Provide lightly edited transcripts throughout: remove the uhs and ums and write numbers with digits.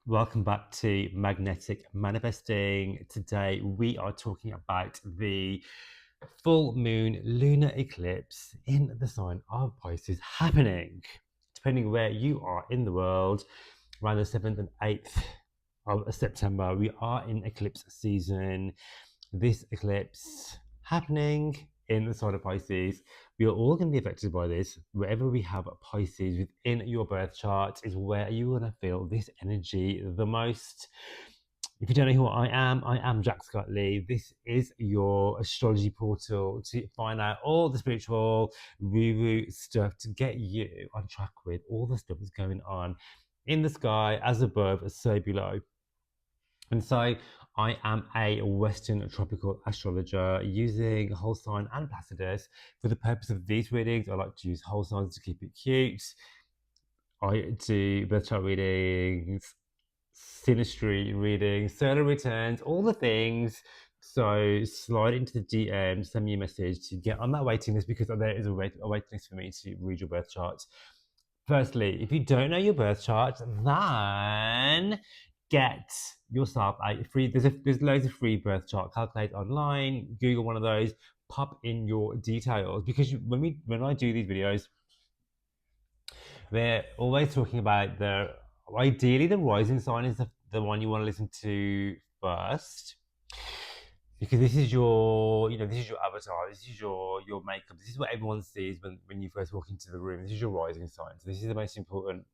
Welcome back to Magnetic Manifesting. Today we are talking about the full moon lunar eclipse in the sign of Pisces happening, depending where you are in the world, around the 7th and 8th of September. We are in eclipse season. This eclipse happening in the sign of Pisces. We are all going to be affected by this. Wherever we have Pisces within your birth chart is where you're going to feel this energy the most. If you don't know who I am Jack Scott Lee. This is your astrology portal to find out all the spiritual woo-woo stuff to get you on track with all the stuff that's going on in the sky, as above, so below. And so I am a Western tropical astrologer using whole sign and Placidus. For the purpose of these readings, I like to use whole signs to keep it cute. I do birth chart readings, synastry readings, solar returns, all the things. So slide into the DM, send me a message to get on that waiting list, because there is a waiting list for me to read your birth chart. Firstly, if you don't know your birth chart, then get yourself a free. There's loads of free birth chart calculator online. Google one of those. Pop in your details, because when I do these videos, they're always talking about ideally the rising sign is the one you want to listen to first, because this is your avatar, this is your makeup, this is what everyone sees when you first walk into the room. This is your rising sign, so this is the most important,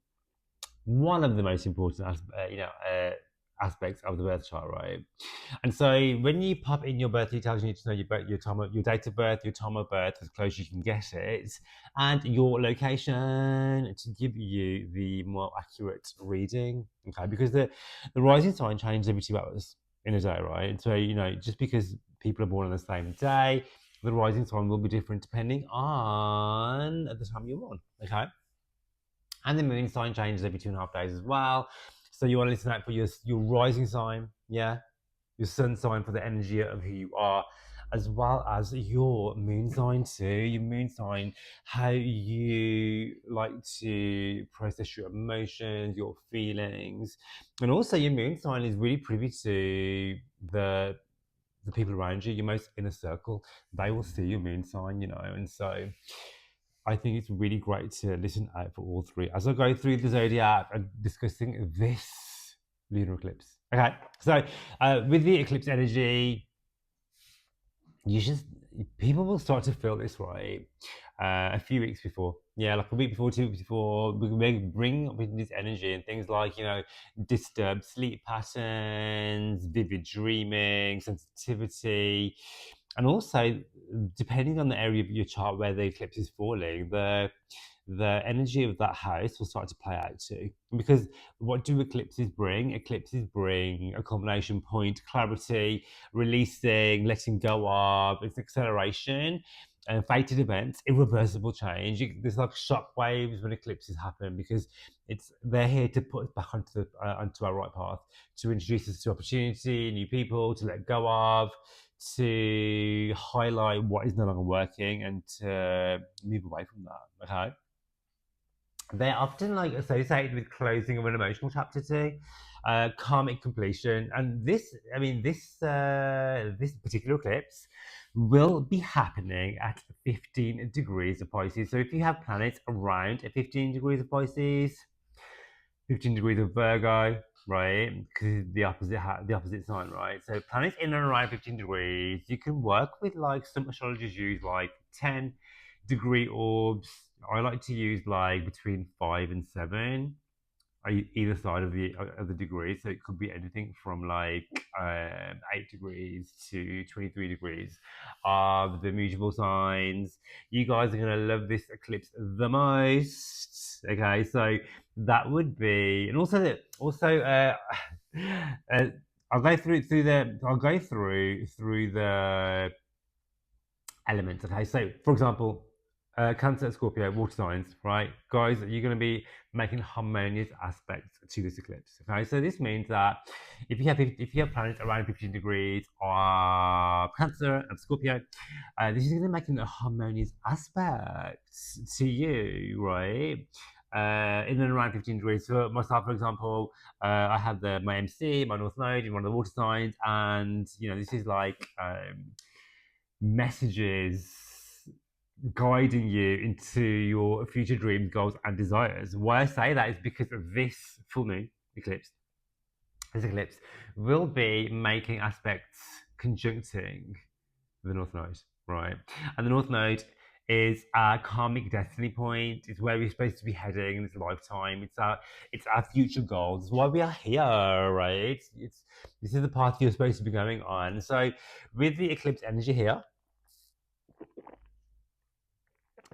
one of the most important aspects of the birth chart, right? And so when you pop in your birth details, you need to know your date of birth, your time of birth, as close as you can get it, and your location to give you the more accurate reading. Okay, because the rising sign changes every 2 hours in a day, right? So just because people are born on the same day, the rising sign will be different depending on the time you're born. Okay. And the moon sign changes every 2.5 days as well. So you want to listen out for your rising sign, yeah, your sun sign for the energy of who you are, as well as your moon sign too. Your moon sign, how you like to process your emotions, your feelings, and also your moon sign is really privy to the people around you, your most inner circle. They will see your moon sign, and so I think it's really great to listen out for all three as I go through the zodiac and discussing this lunar eclipse. Okay, so with the eclipse energy, you just people will start to feel this, right? A few weeks before, yeah, like a week before, 2 weeks before, we can bring with this energy and things like disturbed sleep patterns, vivid dreaming, sensitivity, and also depending on the area of your chart where the eclipse is falling, the energy of that house will start to play out too. Because what do eclipses bring? Eclipses bring a combination point, clarity, releasing, letting go of. It's acceleration and fated events, irreversible change. There's like shock waves when eclipses happen, because they're here to put us back onto our right path, to introduce us to opportunity, new people, to let go of, to highlight what is no longer working, and to move away from that. Okay. They're often like associated with closing of an emotional chapter too, karmic completion, and this particular eclipse will be happening at 15 degrees of Pisces. So if you have planets around 15 degrees of Pisces, 15 degrees of Virgo, right? Because the opposite sign, right? So planets in and around 15 degrees, you can work with, like, some astrologers use like 10-degree orbs. I like to use like between 5 and 7, either side of the degree. So it could be anything from like 8 degrees to 23 degrees of the mutable signs. You guys are gonna love this eclipse the most. Okay, so that would be, and I'll go through the elements. Okay, so for example, Cancer, Scorpio, water signs, right? Guys, you're going to be making harmonious aspects to this eclipse. Okay, so this means that if you have planets around 15 degrees of Cancer and Scorpio, this is going to make a harmonious aspect to you, right? in and around 15 degrees. So myself, for example, I have my MC, my North Node in one of the water signs, and this is like messages guiding you into your future dreams, goals, and desires. Why I say that is because of this full moon eclipse. This eclipse will be making aspects conjuncting the North Node, right? And the North Node is our karmic destiny point. It's where we're supposed to be heading in this lifetime. It's our future goals. It's why we are here, right? This is the path you're supposed to be going on. So with the eclipse energy here,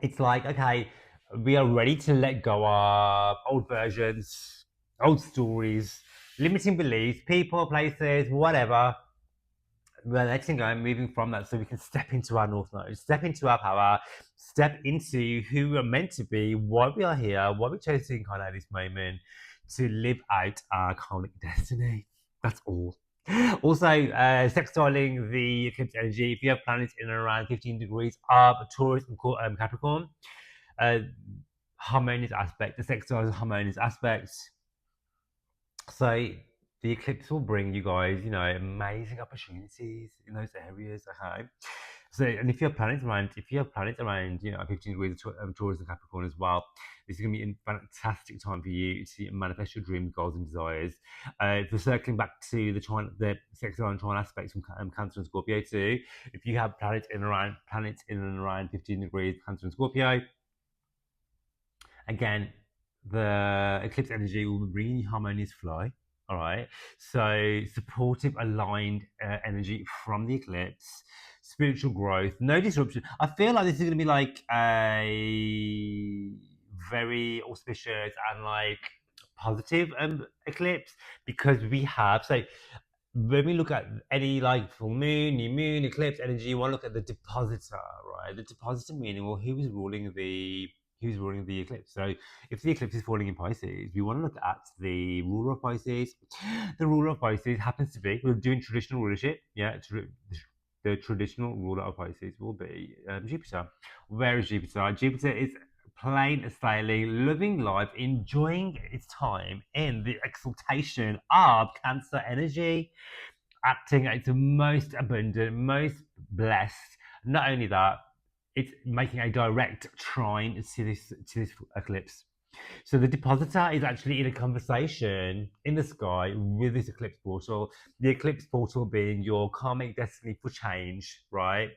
it's like, okay, we are ready to let go of old versions, old stories, limiting beliefs, people, places, whatever. We're letting go and moving from that so we can step into our North Node, step into our power, step into who we're meant to be, why we are here, why we chose to incarnate this moment to live out our karmic destiny. That's all. Also, sextiling the eclipse energy, if you have planets in and around 15 degrees of Taurus and Capricorn, harmonious aspect, the sextile is a harmonious aspect. So the eclipse will bring you guys, amazing opportunities in those areas. Okay. So, and if you have planets around, 15 degrees of Taurus and Capricorn as well, this is going to be a fantastic time for you to manifest your dreams, goals, and desires. If we're circling back to the sextile and trine aspects from Cancer and Scorpio too, if you have planets in and around 15 degrees Cancer and Scorpio, again, the eclipse energy will bring you harmonious flow. All right. So supportive, aligned energy from the eclipse, spiritual growth, no disruption. I feel like this is going to be like a very auspicious and like positive eclipse because we have when we look at any like full moon, new moon, eclipse energy, you want to look at the depositor, right? The depositor meaning, well, who's ruling the eclipse? So if the eclipse is falling in Pisces, we want to look at the ruler of Pisces. The ruler of Pisces happens to be, we're doing traditional rulership, yeah. The traditional ruler of Pisces will be Jupiter. Where is Jupiter? Jupiter is plain sailing, living life, enjoying its time in the exaltation of Cancer energy, acting at its most abundant, most blessed. Not only that, it's making a direct trine to this eclipse. So the depositor is actually in a conversation in the sky with this eclipse portal. The eclipse portal being your karmic destiny for change, right?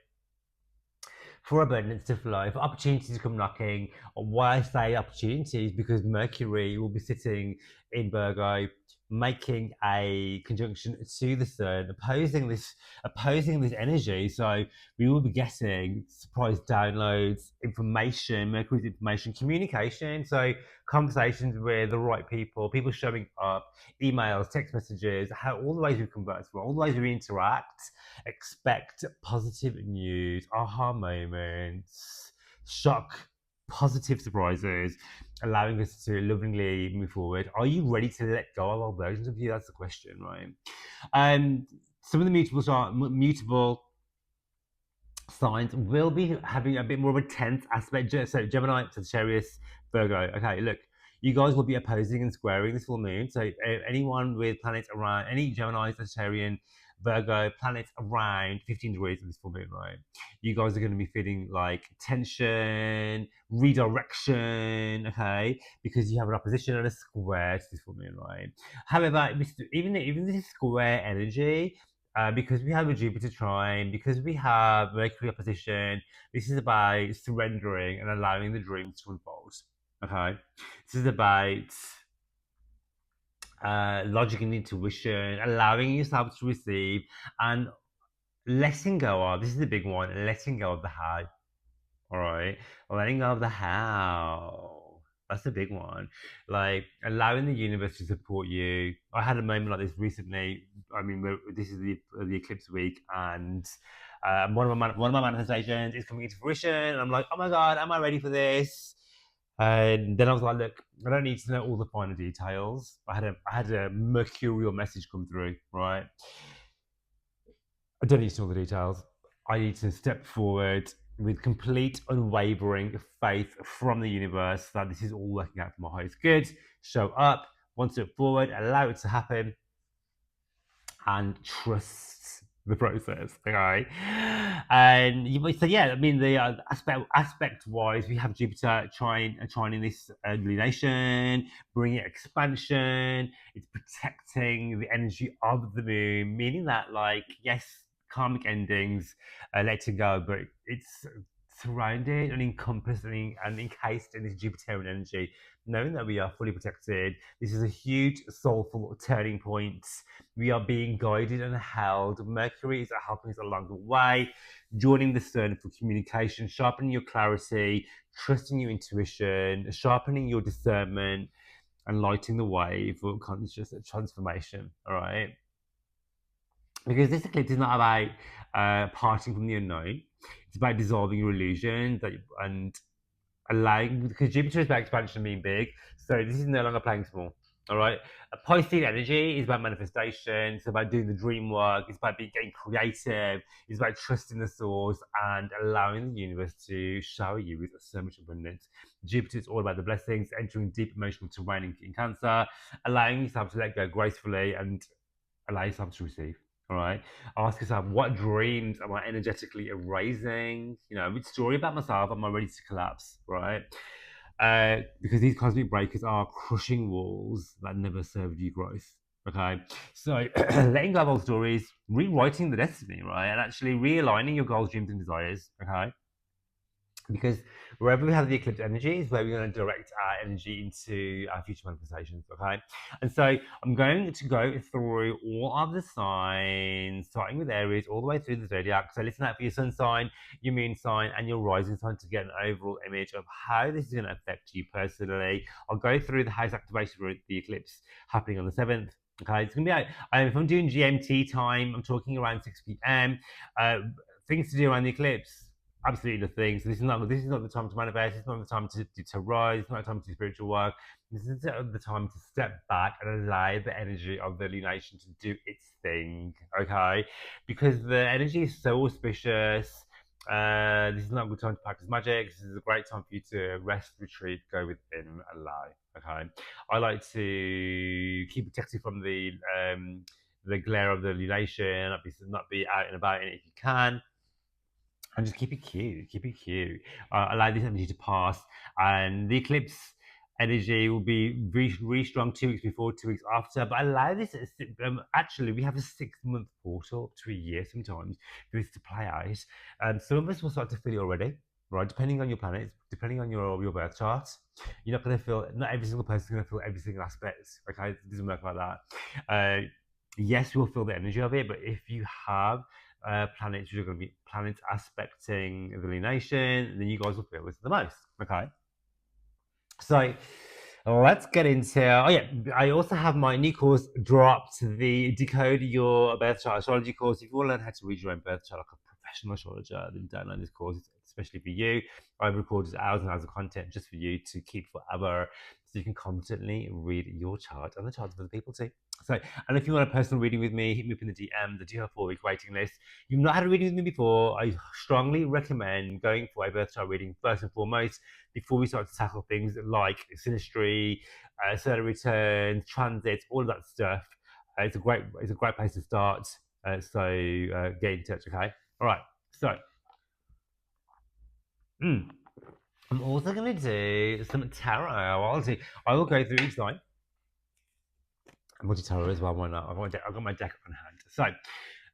For abundance to flow, for opportunities to come knocking. Why I say opportunities, because Mercury will be sitting in Virgo, making a conjunction to the Sun, opposing this energy. So we will be getting surprise downloads, information, Mercury's information, communication. So conversations with the right people, people showing up, emails, text messages, all the ways we converse, all the ways we interact. Expect positive news, aha moments, shock, positive surprises, allowing us to lovingly move forward. Are you ready to let go of old versions of you? That's the question, right? Some of the mutable signs will be having a bit more of a tense aspect. So Gemini, Sagittarius, Virgo. Okay, look, you guys will be opposing and squaring this full moon. So anyone with planets around, any Gemini, Sagittarian, Virgo planets around 15 degrees of this full moon, right? You guys are going to be feeling like tension, redirection, okay? Because you have an opposition and a square to this full moon, right? However, even this square energy, because we have a Jupiter trine, because we have Mercury opposition, this is about surrendering and allowing the dreams to unfold. Okay, this is about logic and intuition, allowing yourself to receive and letting go of. This is the big one: letting go of the how. All right, letting go of the how. That's a big one. Like allowing the universe to support you. I had a moment like this recently. I mean, this is the eclipse week, and one of my manifestations is coming into fruition, and I'm like, oh my god, am I ready for this? And then I was like, look, I don't need to know all the finer details. I had a mercurial message come through, right? I don't need to know the details. I need to step forward, with complete unwavering faith from the universe that this is all working out for my highest good. Show up, one step forward, allow it to happen, and trust the process. Okay, and you might say, yeah, I mean, the aspect wise, we have Jupiter trying in this lunation, bringing expansion. It's protecting the energy of the moon, meaning that, like, yes, karmic endings, letting go, but it's surrounded and encompassed and encased in this Jupiterian energy, knowing that we are fully protected. This is a huge soulful turning point. We are being guided and held. Mercury is helping us along the way, joining the sun for communication, sharpening your clarity, trusting your intuition, sharpening your discernment, and lighting the way for conscious transformation. All right. Because this eclipse is not about parting from the unknown. It's about dissolving your illusions and allowing, because Jupiter is about expansion being big, so this is no longer playing small. All right. A Pisces energy is about manifestation. It's about doing the dream work. It's about getting creative. It's about trusting the source and allowing the universe to shower you with so much abundance. Jupiter is all about the blessings, entering deep emotional terrain in Cancer, allowing yourself to let go gracefully and allow yourself to receive. All right. Ask yourself, what dreams am I energetically erasing? You know, which story about myself am I ready to collapse? Right. Because these cosmic breakers are crushing walls that never served you growth. Okay. So letting go of old stories, rewriting the destiny, right? And actually realigning your goals, dreams, and desires. Okay. Because wherever we have the eclipse energy is where we're going to direct our energy into our future manifestations. Okay, and so I'm going to go through all of the signs, starting with Aries, all the way through the zodiac. So listen out for your sun sign, your moon sign, and your rising sign to get an overall image of how this is going to affect you personally. I'll go through the house activation for the eclipse happening on the 7th. Okay, it's going to be out. If I'm doing GMT time, I'm talking around 6 p.m. Things to do around the eclipse, absolutely nothing. So this is not the time to manifest. It's not the time to rise. It's not the time to do spiritual work. This is the time to step back and allow the energy of the lunation to do its thing. Okay, because the energy is so auspicious. This is not a good time to practice magic. This is a great time for you to rest, retreat, go within, and allow. Okay, I like to keep protected from the glare of the lunation. Not be out and about in it if you can. And just keep it cute, keep it cute. Allow this energy to pass, and the eclipse energy will be really strong 2 weeks before, 2 weeks after. But allow this. Actually, we have a 6-month portal up to a year sometimes for this to play out. Some of us will start to feel it already, right? Depending on your planets, depending on your birth chart. You're not going to feel. Not every single person is going to feel every single aspect. Okay, it doesn't work like that. Yes, we'll feel the energy of it, but if you have planets which are going to be planets aspecting the lunation, then you guys will feel this the most. Okay, so let's get into. Oh yeah, I also have my new course dropped, the Decode Your Birth Chart Astrology course. If you want to learn how to read your own birth chart like a professional astrologer, then download this course. It's especially for you. I've recorded hours and hours of content just for you to keep forever, so you can constantly read your chart and the charts of other people too. So, and if you want a personal reading with me, hit me up in the DM. I do have a 4-week waiting list. You've not had a reading with me before, I strongly recommend going for a birth chart reading first and foremost before we start to tackle things like synastry, solar returns, transits, all of that stuff. It's a great place to start. So get in touch, okay? All right. So I'm also going to do some tarot. I will go through each line. I'm going to tarot as well. Why not? I've got my deck on hand. So,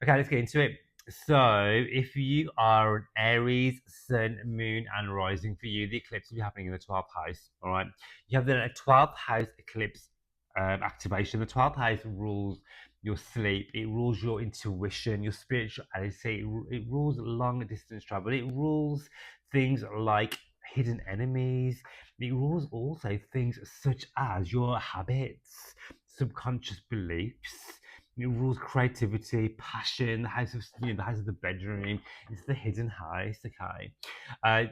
okay, let's get into it. So, if you are an Aries, Sun, Moon, and Rising, for you, the eclipse will be happening in the 12th house. All right. You have the 12th house eclipse activation. The 12th house rules your sleep. It rules your intuition, your spirituality. It rules long distance travel. It rules things like hidden enemies. It rules also things such as your habits, subconscious beliefs. It rules creativity, passion, the house of the house of the bedroom. It's the hidden house. Okay.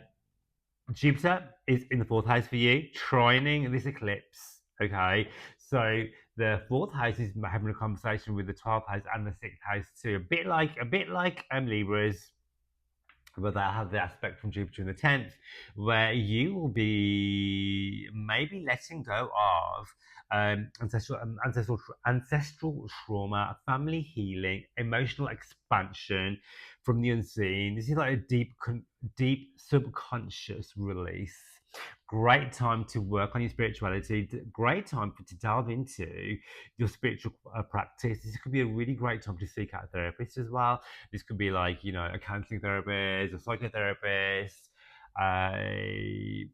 Jupiter is in the 4th house for you, trining this eclipse. Okay. So the 4th house is having a conversation with the 12th house and the 6th house too. A bit like Libras. but that have the aspect from Jupiter in the 10th, where you will be maybe letting go of ancestral trauma, family healing, emotional expansion from the unseen. This is like a deep subconscious release. Great time to work on your spirituality. Great time to delve into your spiritual practice. This could be a really great time to seek out a therapist as well. This could be like, a counseling therapist, a psychotherapist, uh,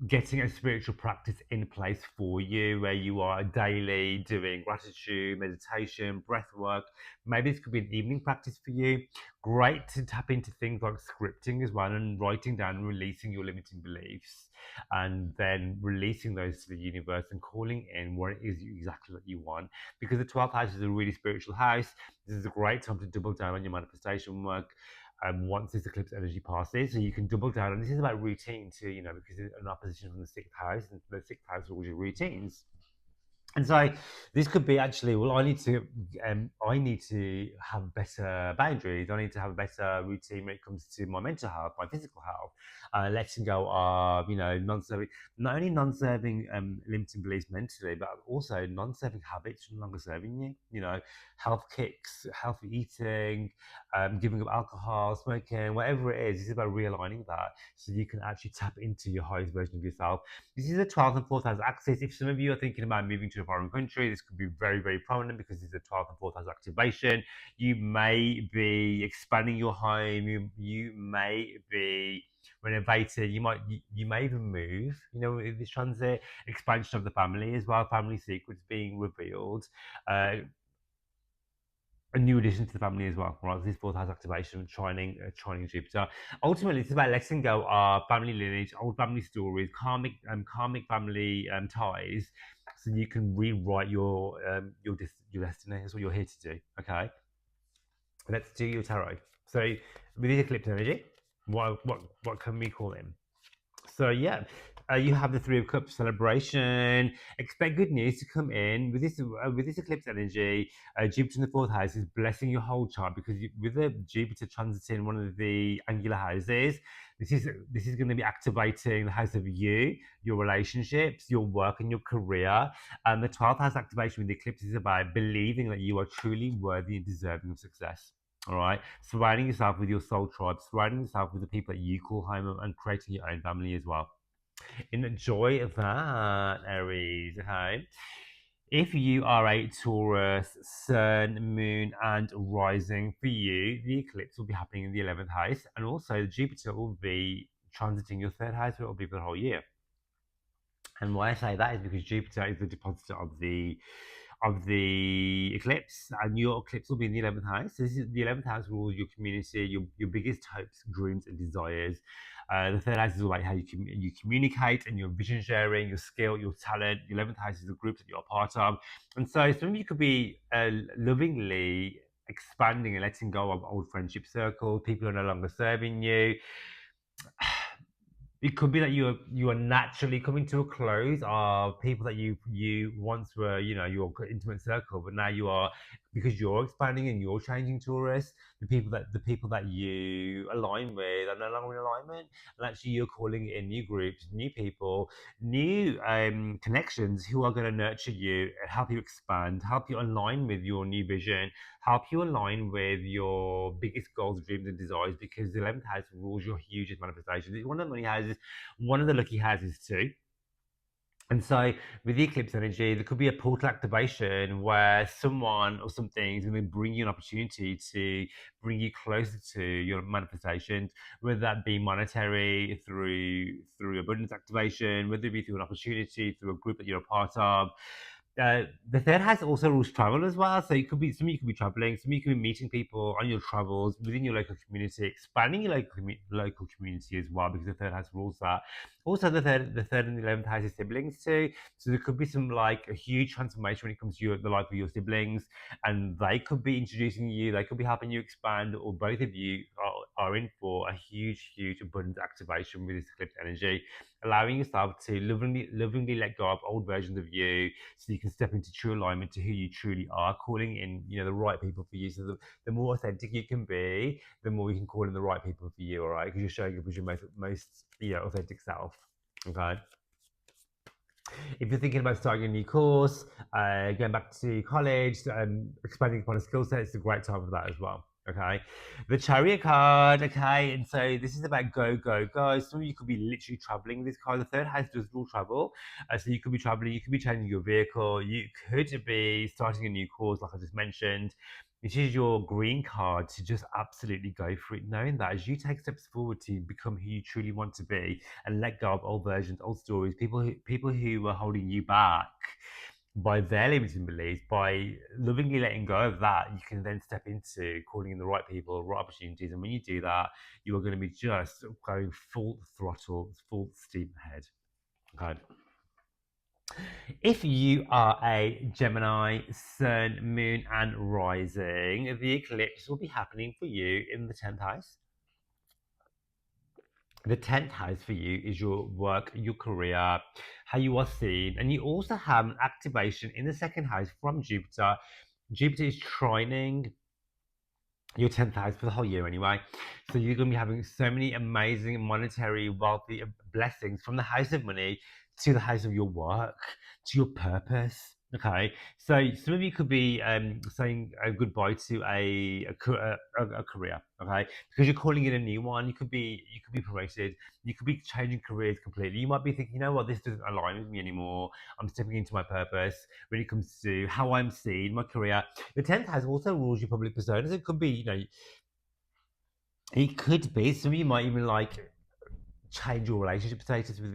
getting a spiritual practice in place for you where you are daily doing gratitude, meditation, breath work. Maybe this could be an evening practice for you. Great to tap into things like scripting as well and writing down and releasing your limiting beliefs and then releasing those to the universe and calling in what it is exactly that you want. Because the 12th house is a really spiritual house. This is a great time to double down on your manifestation work once this eclipse energy passes. So you can double down. And this is about routine too, because it's an opposition from the 6th house, and the 6th house is always your routines. And so this could be actually, well, I need to have better boundaries. I need to have a better routine when it comes to my mental health, my physical health, letting go of, non-serving, not only non-serving limiting beliefs mentally, but also non-serving habits no longer serving you. Health kicks, healthy eating, giving up alcohol, smoking, whatever it is. It's about realigning that so you can actually tap into your highest version of yourself. This is a 12th and 4th house axis. If some of you are thinking about moving to a foreign country, this could be very, very prominent because this is a 12th and 4th house activation. You may be expanding your home. You may be renovating. You may even move. This transit, expansion of the family as well, family secrets being revealed. A new addition to the family as well, right? This is 4th house activation, trining Jupiter. Ultimately, it's about letting go of family lineage, old family stories, karmic family ties, so you can rewrite your destiny. That's what you're here to do. Okay, let's do your tarot. So with this eclipse energy, what can we call him? So yeah, you have the Three of Cups celebration. Expect good news to come in with this eclipse energy. Jupiter in the 4th house is blessing your whole chart because with the Jupiter transiting one of the angular houses, this is going to be activating the house of you, your relationships, your work, and your career. And the 12th house activation with the eclipse is about believing that you are truly worthy and deserving of success. All right, surrounding yourself with your soul tribe, surrounding yourself with the people that you call home, and creating your own family as well. Enjoy that, Aries. Okay. If you are a Taurus, Sun, Moon, and Rising, for you, the eclipse will be happening in the 11th house, and also Jupiter will be transiting your 3rd house, but it will be for the whole year. And why I say that is because Jupiter is the depositor of the eclipse, and your eclipse will be in the 11th house. So this is the 11th house rules your community, your biggest hopes, dreams, and desires. The 3rd house is all about how you communicate and your vision sharing, your skill, your talent. The 11th house is the group that you're a part of, and so some of you could be lovingly expanding and letting go of old friendship circles, people who are no longer serving you. It could be that you are naturally coming to a close of people that you once were, your intimate circle, but now you are, because you're expanding and you're changing tourists. The people that you align with are no longer in alignment, and actually you're calling in new groups, new people, new connections who are going to nurture you, help you expand, help you align with your new vision, help you align with your biggest goals, dreams, and desires, because the 11th house rules your hugest manifestations. It's one of the money houses, one of the lucky houses too. And so, with the eclipse energy, there could be a portal activation where someone or something is going to bring you an opportunity to bring you closer to your manifestations, whether that be monetary through abundance activation, whether it be through an opportunity through a group that you're a part of. The 3rd house also rules travel as well. So it could be some of you could be traveling, some of you could be meeting people on your travels within your local community, expanding your local community as well, because the 3rd house rules that. Also, the third and the 11th house is siblings too. So there could be some like a huge transformation when it comes to the life of your siblings, and they could be introducing you, they could be helping you expand, or both of you are in for a huge abundance activation with this eclipse energy. allowing yourself to lovingly let go of old versions of you, so you can step into true alignment to who you truly are, calling in, the right people for you. So the more authentic you can be, the more you can call in the right people for you. All right, because you're showing up as your most authentic self. Okay. If you're thinking about starting a new course, going back to college, expanding upon a skill set, it's a great time for that as well. Okay, the Chariot card. Okay, and so this is about go, go, go. Some of you could be literally traveling with this card. The third house does rule travel, so you could be traveling. You could be changing your vehicle. You could be starting a new course, like I just mentioned. It is your green card to just absolutely go for it, knowing that as you take steps forward to become who you truly want to be, and let go of old versions, old stories, people who were holding you back by their limiting beliefs. By lovingly letting go of that, you can then step into calling in the right people, right opportunities, and when you do that, you are going to be just going full throttle, full steam ahead. Okay. If you are a Gemini, Sun, Moon, and Rising, the eclipse will be happening for you in the 10th house. The 10th house for you is your work, your career, how you are seen, and you also have an activation in the second house from Jupiter. Jupiter is trining your 10th house for the whole year anyway. So you're going to be having so many amazing monetary, wealthy blessings from the house of money to the house of your work, to your purpose. Okay, so some of you could be saying goodbye to a career. Okay, because you're calling it a new one. You could be promoted. You could be changing careers completely. You might be thinking, you know what, this doesn't align with me anymore. I'm stepping into my purpose when it comes to how I'm seen, my career. The 10th house also rules your public personas. It could be, it could be. Some of you might even like change your relationship status with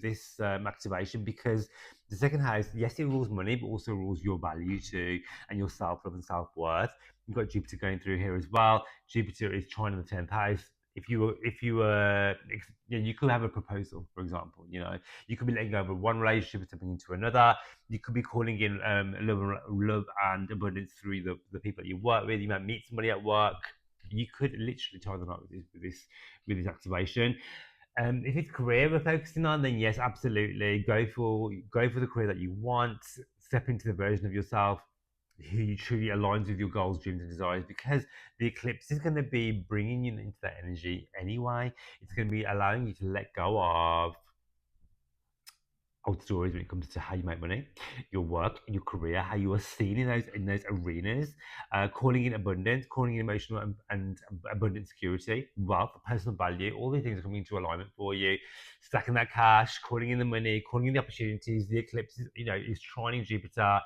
this activation, because the second house, yes, it rules money, but also rules your value too, and your self-love and self-worth. You've got Jupiter going through here as well. Jupiter is trying in the 10th house. You could have a proposal, for example. You could be letting go of one relationship and stepping into another. You could be calling in love and abundance through the people that you work with. You might meet somebody at work. You could literally tie the knot with this activation. If it's career we're focusing on, then yes, absolutely, go for the career that you want. Step into the version of yourself who you truly aligns with your goals, dreams, and desires. Because the eclipse is going to be bringing you into that energy anyway. It's going to be allowing you to let go of old stories when it comes to how you make money, your work, your career, how you are seen in those arenas, calling in abundance, calling in emotional and abundant security, wealth, personal value. All these things are coming into alignment for you. Stacking that cash, calling in the money, calling in the opportunities. The eclipse is trining Jupiter,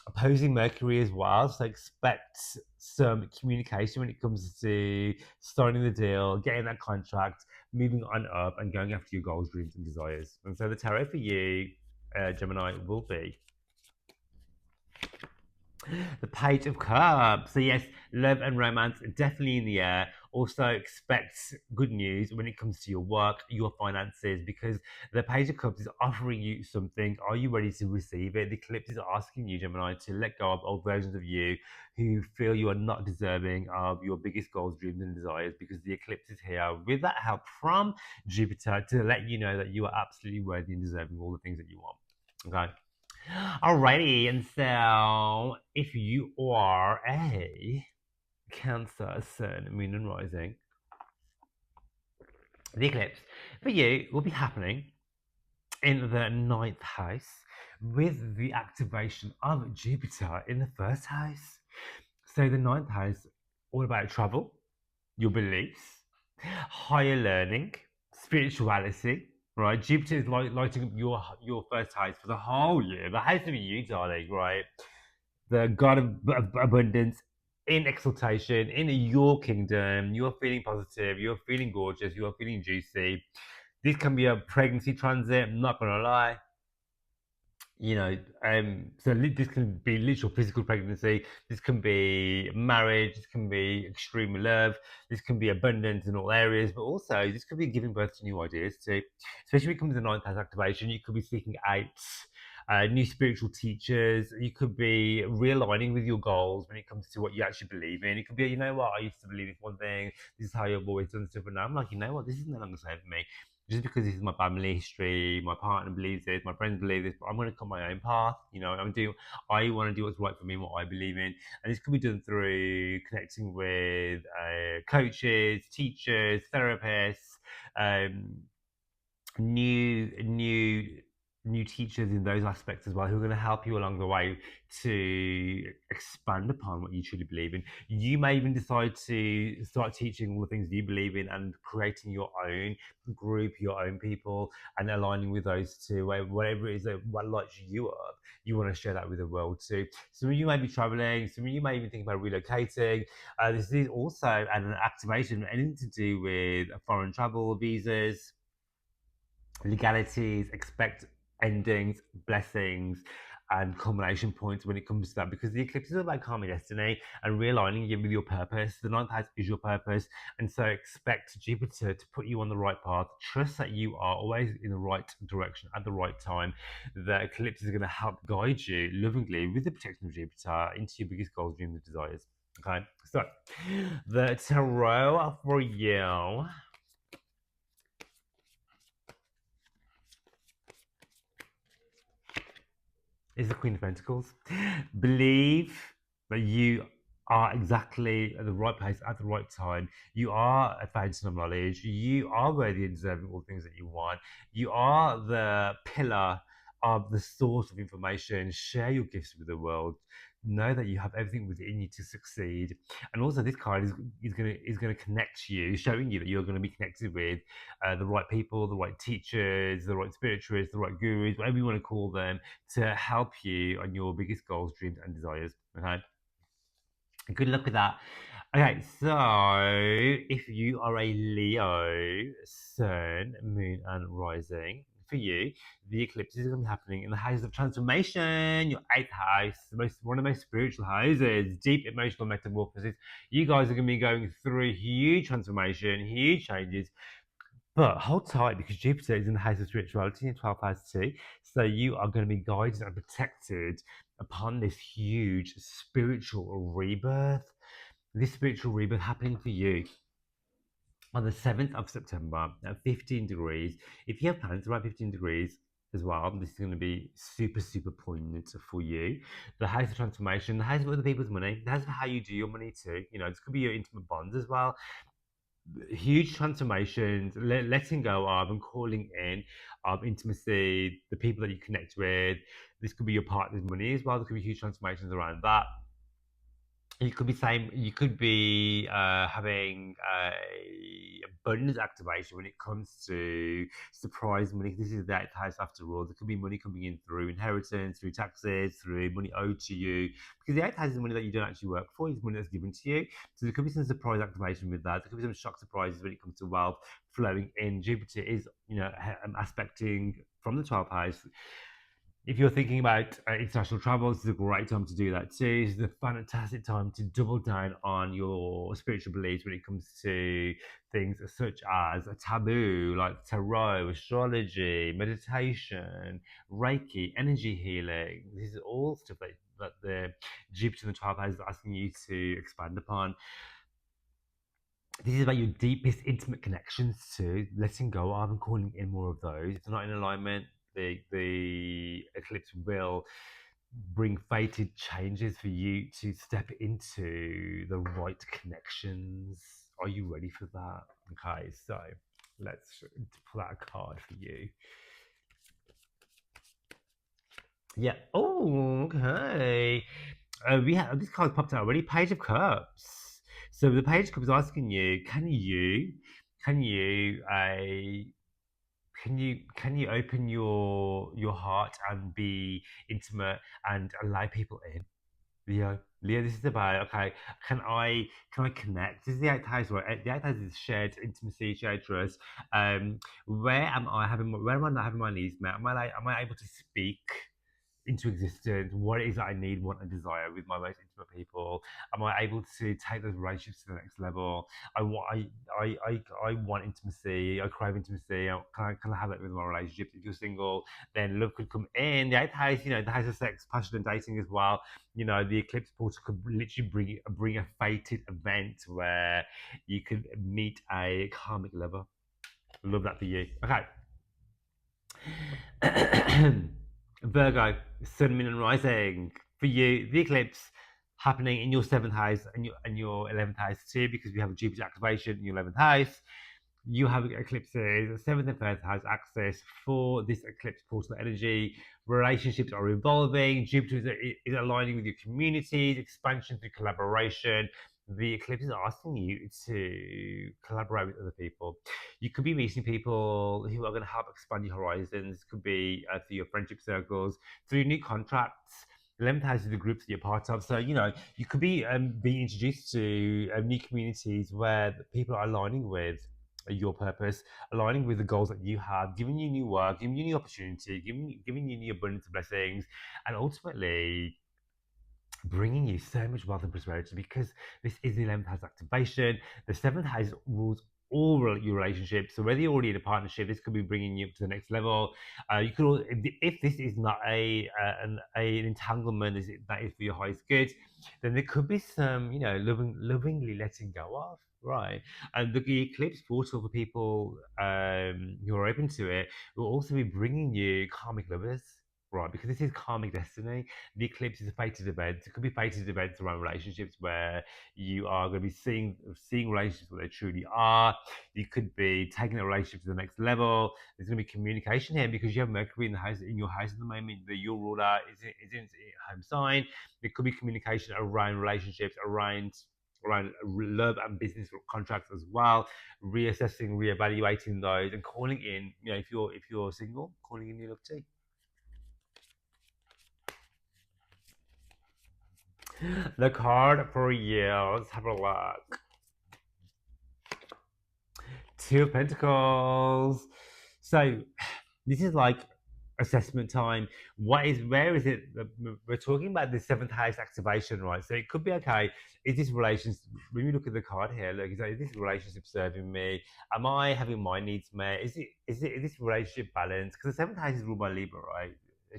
opposing Mercury as well. So expect some communication when it comes to starting the deal, getting that contract, moving on up, and going after your goals, dreams, and desires. And so the tarot for you, Gemini, will be the Page of Cups. So yes, love and romance definitely in the air. Also expect good news when it comes to your work, your finances, because the Page of Cups is offering you something. Are you ready to receive it? The eclipse is asking you, Gemini, to let go of old versions of you who feel you are not deserving of your biggest goals, dreams, and desires, because the eclipse is here with that help from Jupiter to let you know that you are absolutely worthy and deserving of all the things that you want. Okay. Alrighty, and so if you are a Cancer, Sun, Moon, and Rising, the eclipse for you will be happening in the 9th house with the activation of Jupiter in the 1st house. So the 9th house, all about travel, your beliefs, higher learning, spirituality. Right, Jupiter is lighting up your 1st house for the whole year. The house of you, darling. Right, the God of abundance in exaltation in your kingdom. You are feeling positive. You are feeling gorgeous. You are feeling juicy. This can be a pregnancy transit. I'm not gonna lie. So this can be literal physical pregnancy. This can be marriage. This can be extreme love. This can be abundance in all areas, but also this could be giving birth to new ideas too. Especially when it comes to 9th house activation, you could be seeking out new spiritual teachers. You could be realigning with your goals when it comes to what you actually believe in. It could be, you know what, I used to believe this one thing. This is how I've always done stuff, but now I'm like, you know what, this is no longer serving me. just because this is my family history, my partner believes this, my friends believe this, but I'm going to cut my own path. You know, I want to do what's right for me, what I believe in, and this can be done through connecting with coaches, teachers, therapists, um, new new teachers in those aspects as well, who are going to help you along the way to expand upon what you truly believe in. You may even decide to start teaching all the things you believe in and creating your own group, your own people, and aligning with those two. Whatever it is that what lights you up, you want to share that with the world too. Some of you may be traveling, some of you may even think about relocating. This is also an activation, anything to do with foreign travel, visas, legalities, expect endings, blessings, and culmination points when it comes to that, because the eclipse is about karmic destiny and realigning you with your purpose. The ninth house is your purpose, and so expect Jupiter to put you on the right path. Trust that you are always in the right direction at the right time. The eclipse is going to help guide you lovingly with the protection of Jupiter into your biggest goals, dreams, and desires. Okay, so the tarot for you is the Queen of Pentacles. Believe that you are exactly at the right place at the right time. You are a fountain of knowledge. You are worthy and deserving of all things that you want. You are the pillar of the source of information. Share your gifts with the world. Know that you have everything within you to succeed. And also, this card is gonna connect you, showing you that you're going to be connected with the right people, the right teachers, the right spiritualists, the right gurus, whatever you want to call them, to help you on your biggest goals, dreams, and desires. Okay. Good luck with that. Okay, so if you are a Leo, Sun, Moon, and Rising, for you, the eclipse is going to be happening in the house of transformation, your eighth house, one of the most spiritual houses, deep emotional metamorphosis. You guys are going to be going through huge transformation, huge changes, but hold tight, because Jupiter is in the house of spirituality in 12th house too. So you are going to be guided and protected upon this huge spiritual rebirth. This spiritual rebirth happening for you on the 7th of September at 15 degrees. If you have plans around 15 degrees as well, this is going to be super, super poignant for you. The house of transformation, the house of other people's money, the house of how you do your money too. You know, this could be your intimate bonds as well. Huge transformations, letting go of and calling in of intimacy, the people that you connect with. This could be your partner's money as well. There could be huge transformations around that. You could be having a abundance activation when it comes to surprise money. This is the eighth house after all. There could be money coming in through inheritance, through taxes, through money owed to you. Because the eighth house is money that you don't actually work for, it's money that's given to you. So there could be some surprise activation with that. There could be some shock surprises when it comes to wealth flowing in. Jupiter is, aspecting from the 12th house. If you're thinking about international travel, this is a great time to do that too. This is a fantastic time to double down on your spiritual beliefs when it comes to things such as a taboo, like tarot, astrology, meditation, Reiki, energy healing. This is all stuff that the Jupiter in the 12th house is asking you to expand upon. This is about your deepest intimate connections too, letting go of and calling in more of those. If they're not in alignment, the eclipse will bring fated changes for you to step into the right connections. Are you ready for that? Okay, so let's pull out a card for you. Yeah. Oh, okay. We have this card popped out already. Page of Cups. So the Page of Cups is asking you, can you can you open your heart and be intimate and allow people in? Leo, this is about, okay, can I connect? This is the eighth house, right? The eighth house is shared intimacy, shared trust. Where am I not having my needs met? Am I able to speak into existence what it is that I need, want, and desire with my most intimate people? Am I able to take those relationships to the next level? I want intimacy. I crave intimacy. Can I have that with my relationships? If you're single, then love could come in. The eighth house, the house of sex, passion, and dating as well. The eclipse portal could literally bring a fated event where you could meet a karmic lover. Love that for you. Okay. Virgo, Sun, Moon, and Rising. For you, the eclipse happening in your seventh house and your 11th house too, because we have a Jupiter activation in your 11th house. You have eclipses, seventh and first house access for this eclipse portal energy. Relationships are evolving. Jupiter is aligning with your communities, expansion through collaboration. The eclipse is asking you to collaborate with other people. You could be meeting people who are going to help expand your horizons. Could be through your friendship circles, through new contracts. 11th house is the groups that you're part of. So, you could be being introduced to new communities where people are aligning with your purpose, aligning with the goals that you have, giving you new work, giving you new opportunity, giving you new abundance of blessings, and ultimately bringing you so much wealth and prosperity because this is the 11th house activation. The 7th house rules all your relationships. So whether you're already in a partnership, this could be bringing you up to the next level. You could, if this is not an entanglement that is for your highest good, then there could be some, lovingly letting go of. Right, and the eclipse portal for people who are open to it will also be bringing you karmic lovers, right? Because this is karmic destiny. The eclipse is a fated event. It could be fated events around relationships where you are going to be seeing relationships what they truly are. You could be taking a relationship to the next level. There's going to be communication here because you have Mercury in your house at the moment. Your ruler is in home sign. There could be communication around relationships, around love and business contracts as well, reassessing, reevaluating those, and calling in. If you're single, calling in your love tea. The card for you. Let's have a look. Two of Pentacles. So this is like assessment time. Where is it? We're talking about the seventh house activation, right? So it could be okay. Is this relationship? When we look at the card here, look, is this relationship serving me? Am I having my needs met? Is this relationship balanced? Because the seventh house is ruled by Libra, right?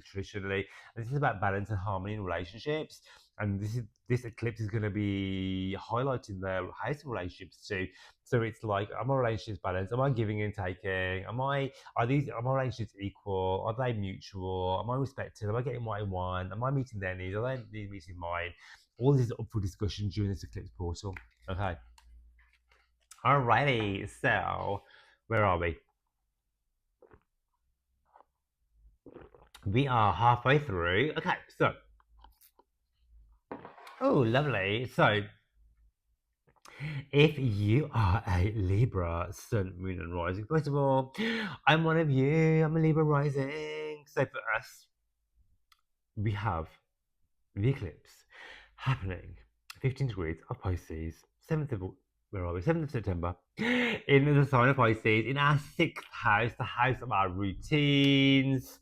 Traditionally, and this is about balance and harmony in relationships. And this eclipse is going to be highlighting the house relationships too. So it's like, are my relationships balanced? Am I giving and taking? Are my relationships equal? Are they mutual? Am I respected? Am I getting what I want? Am I meeting their needs? Are they meeting mine? All this is up for discussion during this eclipse portal. Okay. Alrighty. So, where are we? We are halfway through. Okay. So, oh, lovely. So, if you are a Libra, Sun, Moon, and Rising, first of all, I'm one of you. I'm a Libra Rising. So for us, we have the eclipse happening 15 degrees of Pisces, 7th of, where are we? 7th of September, in the sign of Pisces, in our 6th house, the house of our routines,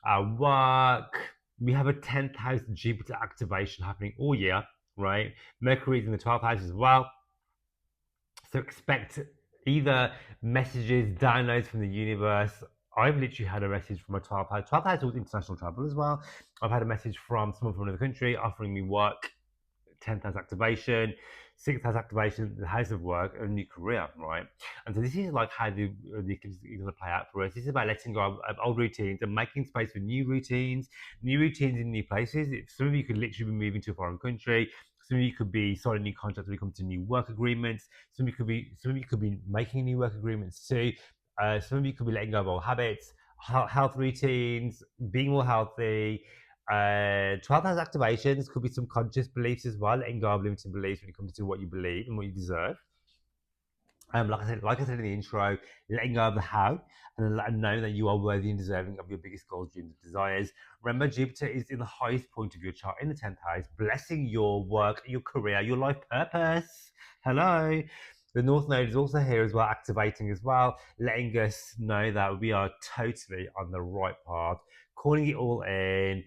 our work. We have a 10th house Jupiter activation happening all year, right? Mercury is in the 12th house as well. So expect either messages, downloads from the universe. I've literally had a message from a 12th house. 12th house was international travel as well. I've had a message from someone from another country offering me work. 10th house activation, 6th house activation, the house of work, and new career, right? And so this is like how the eclipse is going to play out for us. This is about letting go of old routines and making space for new routines in new places. Some of you could literally be moving to a foreign country. Some of you could be signing new contracts when it comes to new work agreements. Some of you could be making new work agreements too. Some of you could be letting go of old habits, health routines, being more healthy. 12th house activations could be some conscious beliefs as well, letting go of limiting beliefs when it comes to what you believe and what you deserve. Like I said in the intro, letting go of the how and knowing that you are worthy and deserving of your biggest goals, dreams, and desires. Remember, Jupiter is in the highest point of your chart in the 10th house, blessing your work, your career, your life purpose. Hello. The North Node is also here as well, activating as well, letting us know that we are totally on the right path, calling it all in,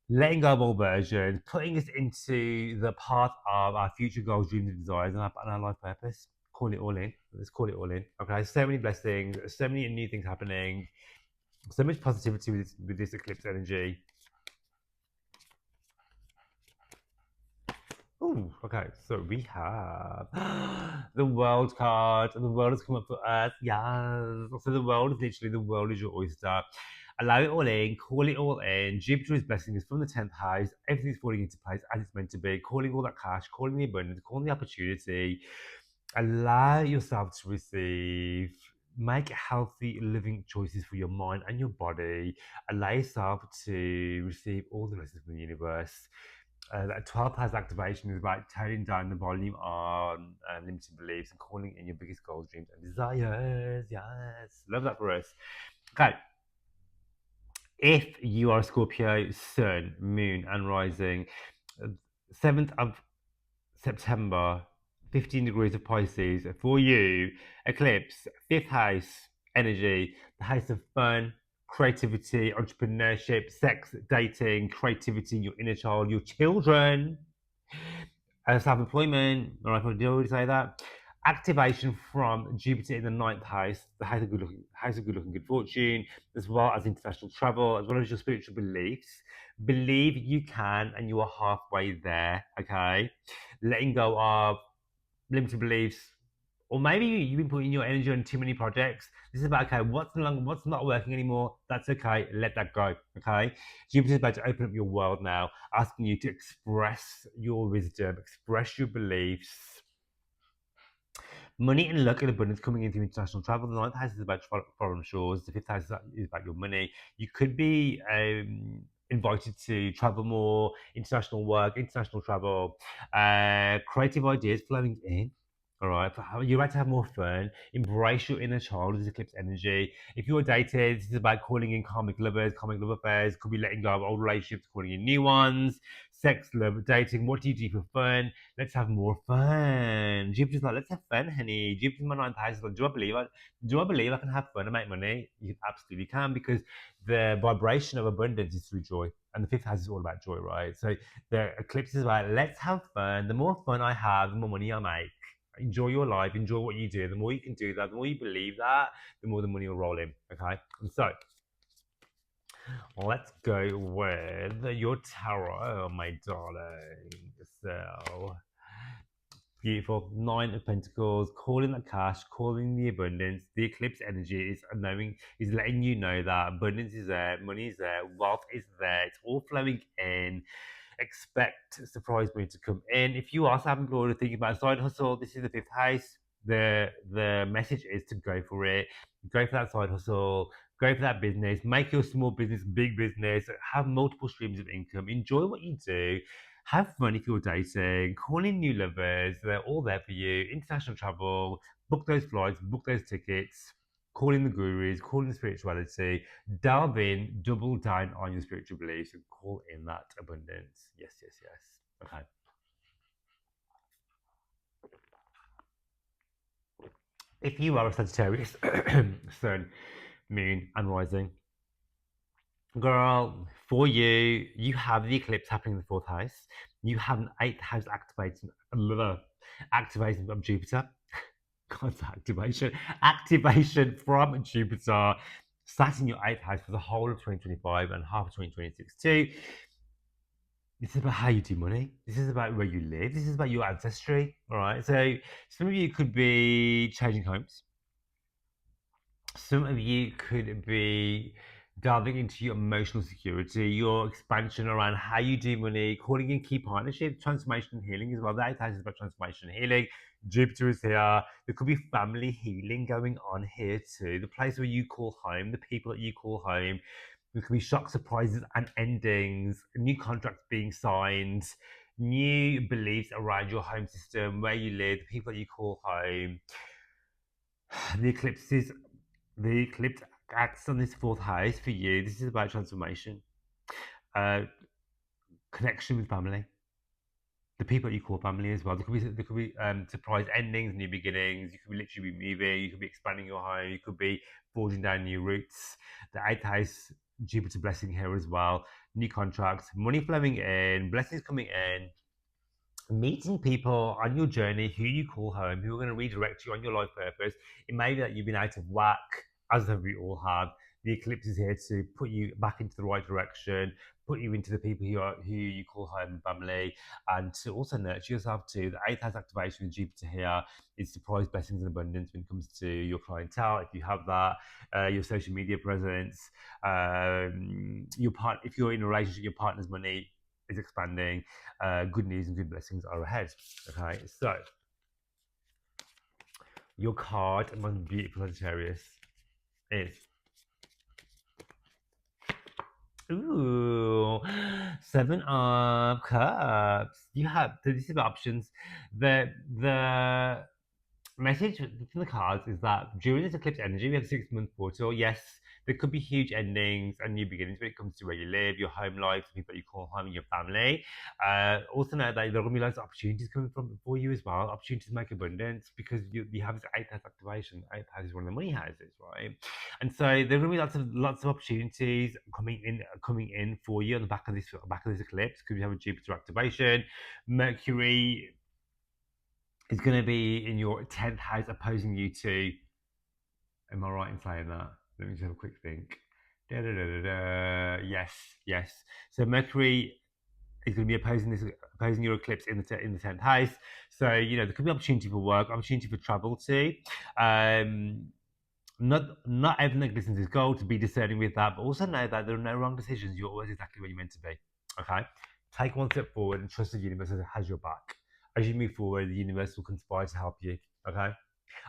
letting go of old versions, putting us into the path of our future goals, dreams, and desires, and our life purpose. Call it all in. Let's call it all in. Okay, so many blessings, so many new things happening, so much positivity with this eclipse energy. Ooh, okay, so we have the world card, and the world has come up for us. Yes. So the world is literally the world is your oyster. Allow it all in, call it all in. Jupiter is blessing us from the 10th house. Everything's falling into place as it's meant to be. Calling all that cash, calling the abundance, calling the opportunity. Allow yourself to receive. Make healthy living choices for your mind and your body. Allow yourself to receive all the lessons from the universe. That 12th house activation is about turning down the volume on limiting beliefs and calling in your biggest goals, dreams, and desires. Yes, love that for us. Okay, if you are a Scorpio, Sun, Moon, and Rising, 7th of September, 15 degrees of Pisces for you, eclipse, 5th house energy, the house of fun, creativity, entrepreneurship, sex, dating, creativity, your inner child, your children, self-employment. All right, did I already say that? Activation from Jupiter in the 9th house, the house of good looking, good fortune, as well as international travel, as well as your spiritual beliefs. Believe you can, and you are halfway there. Okay, letting go of limited beliefs, or maybe you've been putting your energy on too many projects. This is about, okay, what's not working anymore. That's okay. Let that go. Okay. Jupiter's about to open up your world now, asking you to express your wisdom, express your beliefs. Money and luck and abundance coming into international travel. The 9th house is about foreign shores. The 5th house is about your money. You could be invited to travel more, international work, international travel, creative ideas flowing in. All right, you're about to have more fun. Embrace your inner child as eclipse energy. If you're dated, this is about calling in karmic lovers, karmic love affairs. Could be letting go of old relationships, calling in new ones. Sex, love, dating. What do you do for fun? Let's have more fun. Jupiter's like, let's have fun, honey. Jupiter's my 9th house. Like, do I believe I can have fun and make money? You absolutely can, because the vibration of abundance is through joy. And the 5th house is all about joy, right? So the eclipse is like, let's have fun. The more fun I have, the more money I make. Enjoy your life, enjoy what you do. The more you can do that, the more you believe that, the more the money will roll in. Okay. And so let's go with your tarot, my darling. So beautiful. 9 of Pentacles, calling the cash, calling the abundance. The eclipse energy is letting you know that abundance is there, money is there, wealth is there. It's all flowing in. Expect surprise money to come in. If you are self-employed or thinking about a side hustle, this is the 5th house. The message is to go for it. Go for that side hustle. Go for that business. Make your small business big business. Have multiple streams of income. Enjoy what you do. Have fun if you're dating. Call in new lovers. They're all there for you. International travel. Book those flights. Book those tickets. Call in the gurus. Call in the spirituality. Delve in. Double down on your spiritual beliefs and call in that abundance. Yes, yes, yes. Okay. If you are a Sagittarius, Sun, Moon, and Rising, girl, for you, you have the eclipse happening in the 4th house. You have an 8th house activation of Jupiter. God's activation from Jupiter, sat in your 8th house for the whole of 2025 and half of 2026 too. This is about how you do money. This is about where you live. This is about your ancestry. All right. So some of you could be changing homes. Some of you could be delving into your emotional security, your expansion around how you do money, calling in key partnerships, transformation and healing as well. That is about transformation and healing. Jupiter is here. There could be family healing going on here too. The place where you call home, the people that you call home. There could be shock surprises and endings, new contracts being signed, new beliefs around your home system, where you live, the people that you call home. The eclipse acts on this 4th house for you. This is about transformation, connection with family, the people that you call family as well. There could be surprise endings, new beginnings. You could literally be moving. You could be expanding your home. You could be forging down new routes. The 8th house, Jupiter blessing here as well. New contracts, money flowing in, blessings coming in. Meeting people on your journey who you call home, who are going to redirect you on your life purpose. It may be that you've been out of whack, as we all have. The eclipse is here to put you back into the right direction, put you into the people who you call home and family, and to also nurture yourself too. The eighth house activation with Jupiter here is surprise blessings and abundance when it comes to your clientele, if you have that, your social media presence, your part. If you're in a relationship, your partner's money is expanding. Good news and good blessings are ahead. Okay, so your card, my beautiful Sagittarius, is ooh, Seven of Cups. You have this is options. The message from the cards is that during this eclipse energy, we have a 6 month portal. Yes, there could be huge endings and new beginnings when it comes to where you live, your home life, the people that you call home, your family. Also know that there are going to be lots of opportunities coming from for you as well. Opportunities to make abundance because you have this eighth house activation. Eighth house is one of the money houses, right? And so there are going to be lots of opportunities coming in for you on the back of this eclipse because we have a Jupiter activation. Mercury is going to be in your 10th house opposing you to. Am I right in saying that? Let me just have a quick think. Yes, yes. So Mercury is going to be opposing your eclipse in the 10th house. So there could be opportunity for work, opportunity for travel too. Not everything that glistens is gold. To be discerning with that, but also know that there are no wrong decisions. You're always exactly where you're meant to be. Okay, take one step forward and trust the universe has your back. As you move forward, the universe will conspire to help you. Okay.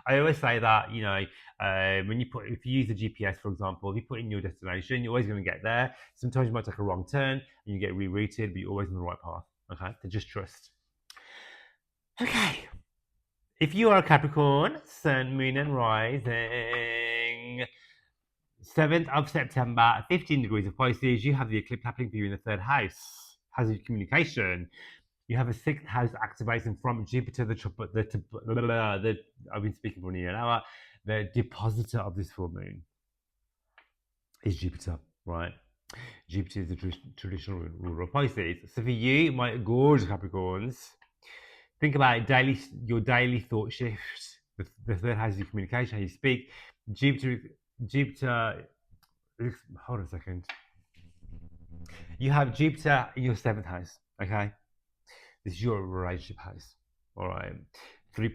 I always say that when if you use the GPS, for example, if you put in your destination, you're always going to get there. Sometimes you might take a wrong turn and you get rerouted, but you're always on the right path. Okay, so just trust. Okay, if you are a Capricorn, Sun, Moon, and Rising, 7th of September, 15 degrees of Pisces, you have the eclipse happening for you in the third house. How's your communication? You have a sixth house activation from Jupiter, I've been speaking for nearly an hour. The depositor of this full moon is Jupiter, right? Jupiter is the traditional ruler of Pisces. So for you, my gorgeous Capricorns, think about your daily thought shift. The third house is your communication, how you speak. Jupiter. Hold on a second. You have Jupiter in your seventh house. Okay, this is your relationship house. All right, through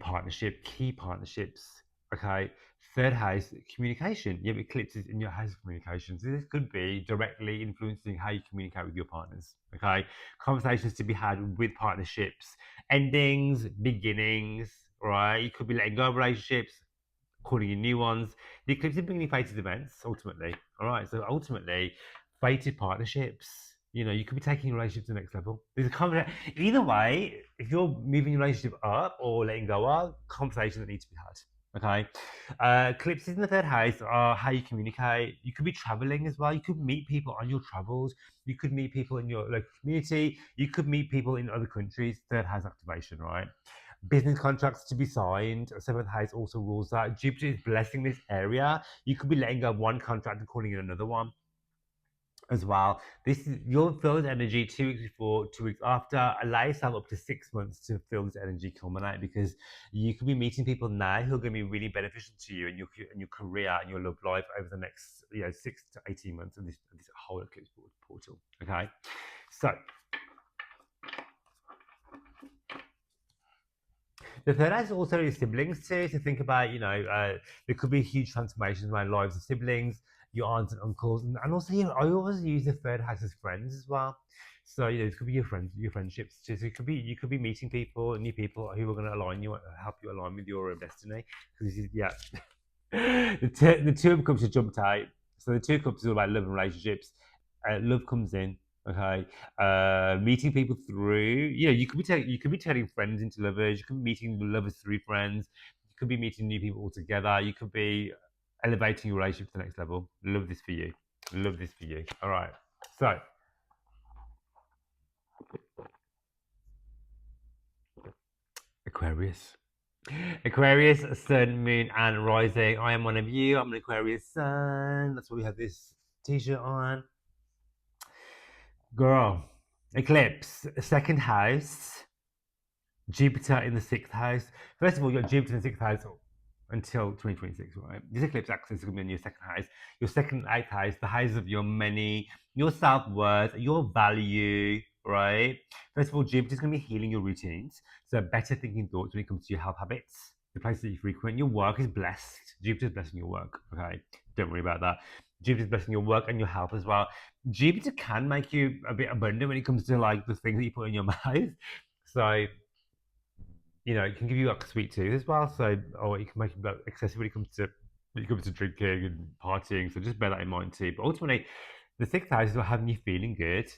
key partnerships. Okay, third house, communication. You have eclipses in your house of communication. So this could be directly influencing how you communicate with your partners. Okay, conversations to be had with partnerships, endings, beginnings. Right, you could be letting go of relationships, calling in new ones. The eclipse is bringing fated events ultimately. All right, so ultimately, fated partnerships. You could be taking your relationship to the next level. There's a either way. If you're moving your relationship up or letting go of, conversations that need to be had. Okay, eclipses in the third house are how you communicate. You could be traveling as well. You could meet people on your travels. You could meet people in your local community. You could meet people in other countries. Third house activation, right? Business contracts to be signed. Seventh house also rules that Jupiter is blessing this area. You could be letting go of one contract and calling in another one as well. You'll feel this energy 2 weeks before, 2 weeks after. Allow yourself up to 6 months to feel this energy culminate because you could be meeting people now who are going to be really beneficial to you in your career and your love life over the next 6 to 18 months of this whole eclipse portal. Okay, so the third house also is siblings too. So think about, there could be huge transformations around lives of siblings, your aunts and uncles, and also I always use the third house as friends as well. So it could be your friendships too. So you could be meeting people, new people who are going to help you align with your destiny. Because this is the two of cups are jumped out. So the two cups is all about love and relationships. Love comes in. Okay, meeting people through, you could be turning friends into lovers. You could be meeting lovers through friends. You could be meeting new people altogether. You could be elevating your relationship to the next level. Love this for you. Love this for you. All right. So Aquarius. Aquarius, Sun, Moon, and Rising. I am one of you. I'm an Aquarius Sun. That's why we have this t-shirt on. Girl, eclipse, second house, Jupiter in the sixth house. First of all, you got Jupiter in the sixth house. until 2026, right? This eclipse axis is going to be in your second house. Your second eighth house, the house of your money, your self-worth, your value, right? First of all, Jupiter's going to be healing your routines. So better thinking thoughts when it comes to your health habits, the places that you frequent. Your work is blessed. Jupiter's blessing your work, okay? Don't worry about that. Jupiter's blessing your work and your health as well. Jupiter can make you a bit abundant when it comes to like the things that you put in your mouth. So it can give you like a sweet tooth as well. So, or it can make you like excessive when it comes to drinking and partying. So just bear that in mind too. But ultimately, the sixth house is about having you feeling good,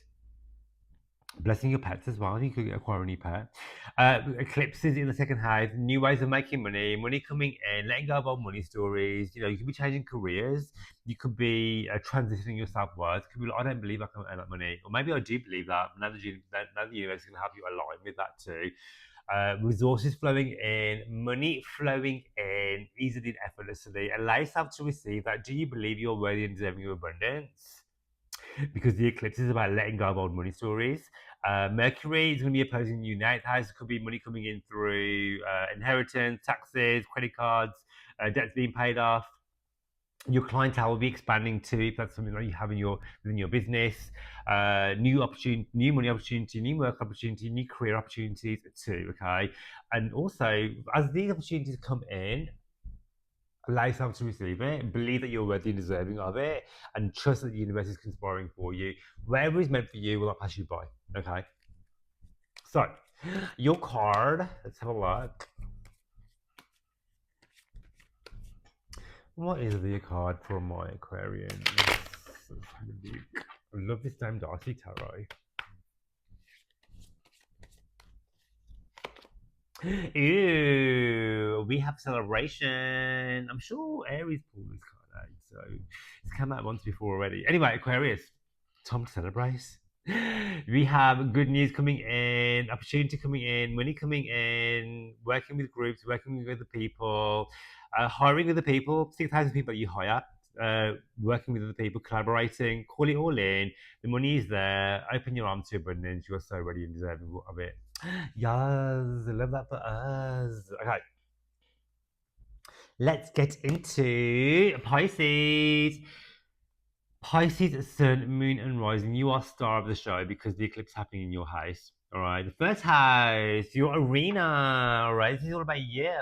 blessing your pets as well. You could acquire a new pet. Eclipses in the second house, new ways of making money, money coming in, letting go of old money stories. You could be changing careers. You could be transitioning your self worth. Could be like, I don't believe I can earn that money, or maybe I do believe that. Now the universe is going to help you align with that too. Resources flowing in, money flowing in easily and effortlessly. Allow yourself to receive that. Do you believe you're worthy and deserving of abundance? Because the eclipse is about letting go of old money stories. Mercury is going to be opposing you now. It could be money coming in through inheritance, taxes, credit cards, debts being paid off. Your clientele will be expanding too if that's something that you have within your business. New opportunity, new money opportunity, new work opportunity, new career opportunities too. Okay, and also as these opportunities come in, allow yourself to receive it, believe that you're worthy and deserving of it, and trust that the universe is conspiring for you. Whatever is meant for you will not pass you by. Okay. So, your card. Let's have a look. What is the card for my Aquarian? I love this damn Darcy Tarot. Ew, we have celebration. I'm sure Aries pulled this card out, so it's come out once before already. Anyway, Aquarius, time to celebrate. We have good news coming in, opportunity coming in, money coming in, working with groups, working with other people, hiring other people, 6,000 people that you hire, working with other people, collaborating, call it all in. The money is there. Open your arms to abundance. You're so ready and deserving of it. Yes, I love that for us. Okay, let's get into Pisces. Pisces, Sun, Moon, and Rising. You are star of the show because the eclipse is happening in your house. All right, the first house, your arena. All right, this is all about you.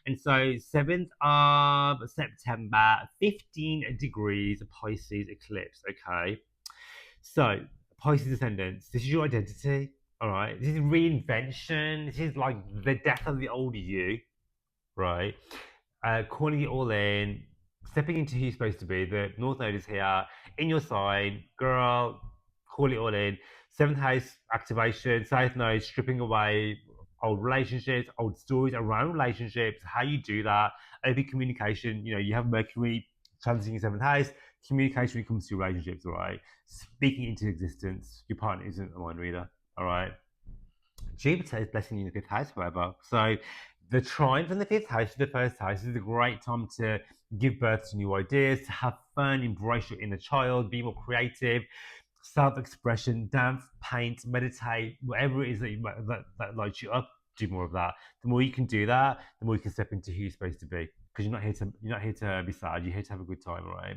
And so, 7th of September, 15 degrees, Pisces eclipse. Okay, so Pisces ascendants. This is your identity. All right, this is reinvention. This is like the death of the old you. Right, calling it all in, stepping into who you're supposed to be. The North Node is here in your sign, girl. Call it all in. Seventh house activation, South Node stripping away old relationships, old stories around relationships. How you do that? Open communication. You have Mercury transiting seventh house. Communication when it comes to relationships. All right, speaking into existence. Your partner isn't a mind reader. All right. Jupiter is blessing you in the fifth house, however. So the trine from the fifth house to the first house is a great time to give birth to new ideas, to have fun, embrace your inner child, be more creative, self-expression, dance, paint, meditate, whatever it is that lights you up. Do more of that. The more you can do that, the more you can step into who you're supposed to be. Because you're not here to be sad. You're here to have a good time, right?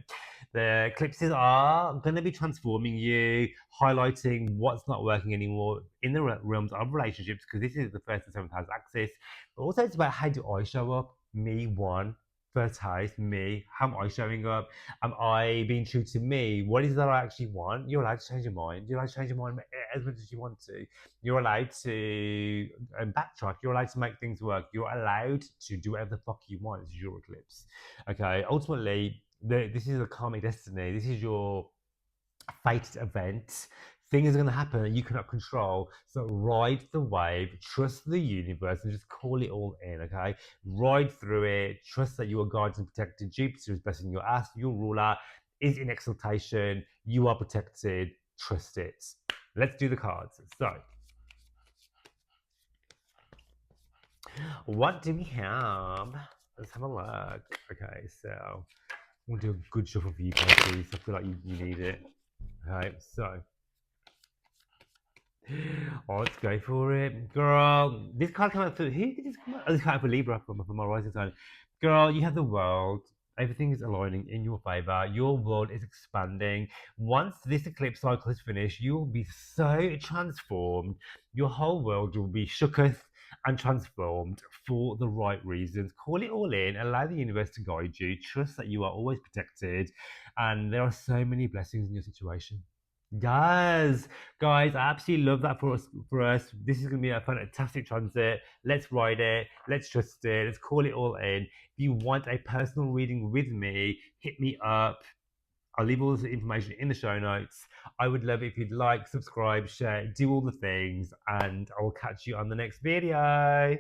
The eclipses are going to be transforming you, highlighting what's not working anymore in the realms of relationships. Because this is the first and seventh house axis, but also it's about how do I show up? Me, one. First house, me. How am I showing up? Am I being true to me? What is it that I actually want? You're allowed to change your mind. You're allowed to change your mind as much as you want to. You're allowed to backtrack. You're allowed to make things work. You're allowed to do whatever the fuck you want. This is your eclipse. Okay. Ultimately, this is a karmic destiny. This is your fated event. Things are going to happen that you cannot control. So ride the wave, trust the universe, and just call it all in, okay? Ride through it. Trust that you are guided and protected. Jupiter is blessing your ass. Your ruler is in exaltation. You are protected. Trust it. Let's do the cards. So, what do we have? Let's have a look. Okay, so I'm going to do a good shuffle for you, Pisces. I feel like you need it. Okay, so let's go for it, girl. This card came out for who did this come out? Oh, this card for Libra from my rising sign. Girl, you have the world. Everything is aligning in your favor. Your world is expanding. Once this eclipse cycle is finished, you will be so transformed. Your whole world will be shooketh and transformed for the right reasons. Call it all in. Allow the universe to guide you. Trust that you are always protected. And there are so many blessings in your situation. Guys, guys, I absolutely love that for us. For us, this is going to be a fantastic transit. Let's ride it. Let's trust it. Let's call it all in. If you want a personal reading with me, hit me up. I'll leave all the information in the show notes. I would love it if you'd like, subscribe, share, do all the things, and I will catch you on the next video.